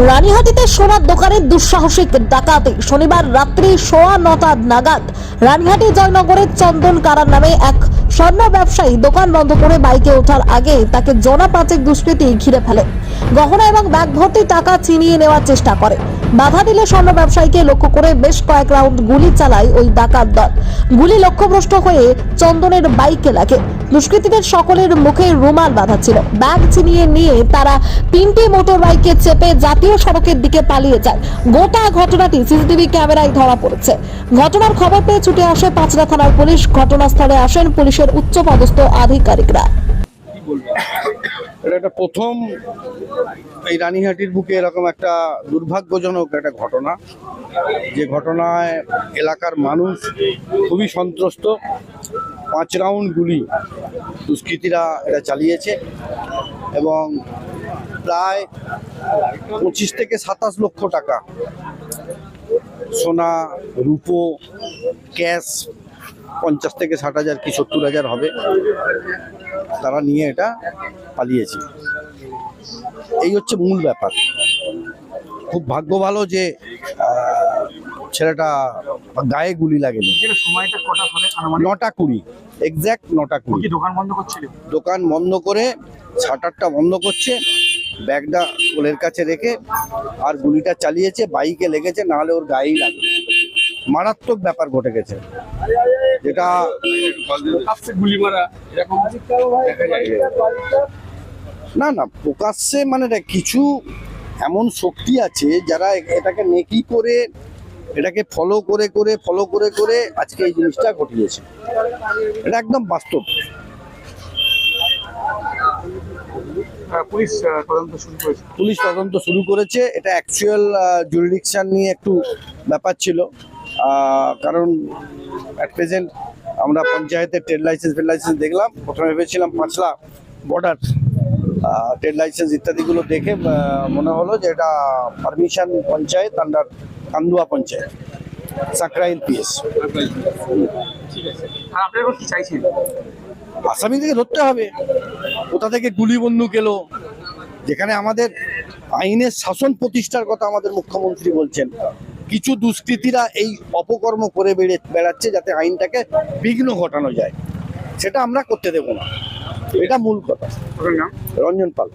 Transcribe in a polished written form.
রানীহাটিতে সোনার দোকানের দুঃসাহসিক ডাকাতি। শনিবার রাত্রি 9:15 নাগাদ রানীহাটি জয়নগরের চন্দন কারার নামে এক স্বর্ণ ব্যবসায়ী দোকান বন্ধ করে বাইকে ওঠার আগে তাকে জনা পাঁচেক দুষ্কৃতী ঘিরে ফেলে। গহনা এবং ব্যাগ ভর্তি টাকা ছিনিয়ে নেওয়ার চেষ্টা করে। বাধা দিলে স্বর্ণ ব্যবসায়ীকে লক্ষ্য করে বেশ কয়েক রাউন্ড গুলি চালায় ওই ডাকাত দল। গুলি লক্ষ্যভ্রষ্ট হয়ে চন্দনের বাইকে লাগে। দুষ্কৃতীদের সকলের মুখে রুমাল বাঁধা ছিল। ব্যাগ ছিনিয়ে নিয়ে তারা 3টি মোটর বাইকে চেপে জাতীয় সড়কের দিকে পালিয়ে যায়। গোটা ঘটনাটি সিসিটিভি ক্যামেরায় ধরা পড়েছে। ঘটনার খবর পেয়ে ছুটে আসে পাঁচড়া থানার পুলিশ। ঘটনাস্থলে আসেন পুলিশের উচ্চপদস্থ আধিকারিকরা। এটা প্রথম এই রানীহাটির বুকে এরকম একটা দুর্ভাগ্যজনক একটা ঘটনা, যে ঘটনায় এলাকার মানুষ খুবই সন্ত্রস্ত। 5 রাউন্ড গুলি দুষ্কৃতীরা এটা চালিয়েছে এবং প্রায় 25 থেকে 27 লক্ষ টাকা সোনা, রূপো, ক্যাশ 50 থেকে 60,000 কি 70,000 হবে, তারা নিয়ে এটা পালিয়েছে। এই হচ্ছে মূল ব্যাপার। খুব ভাগ্য ভালো যে ছেলেটা গায়ে গুলি লাগেনি। সময়টা কটা হবে? 9:20, এক্স্যাক্ট 9:20। দোকান বন্ধ করছিল, দোকান বন্ধ করে শাটারটা বন্ধ করছে, ব্যাগটা কোলের কাছে রেখে আর গুলিটা চালিয়েছে। বাইকে লেগেছে, নাহলে ওর গায়েই লাগে। মারাত্মক ব্যাপার ঘটে গেছে, যেটা গুলি মারা এরকম না না প্রকাশ্যে, মানে কিছু এমন শক্তি আছে যারা এটাকে নেকি করে, এটাকে ফলো করে আজকে এই জিনিসটা ঘটিয়েছে। এটা একদম বাস্তব। পুলিশ তদন্ত শুরু করেছে। পুলিশ তদন্ত শুরু করেছে। এটা অ্যাকচুয়াল জুরিডিকশন নিয়ে একটু ব্যাপার ছিল, কারণ অ্যাট প্রেজেন্ট আমরা পঞ্চায়েতের ট্রেড লাইসেন্স দেখলাম। প্রথমে ভেবেছিলাম পাঁচলা বর্ডার ট্রেড লাইসেন্স ইত্যাদিগুলো দেখে মনে হলো যে এটা permission panchayat under Kandua panchayat, Sankrail PS. ঠিক আছে, আর আপনারা কি চাইছেন? আসামিদেরকে ধরতে হবে। কোথা থেকে গুলি বন্দুক এলো? যেখানে আমাদের আইনের শাসন প্রতিষ্ঠার কথা আমাদের মুখ্যমন্ত্রী বলছেন, কিছু দুষ্কৃতীরা এই অপকর্ম করে বেড়াচ্ছে যাতে আইনটাকে বিঘ্ন ঘটানো যায়। সেটা আমরা করতে দেব না, এটা মূল কথা। আপনার নাম? রঞ্জন পাল।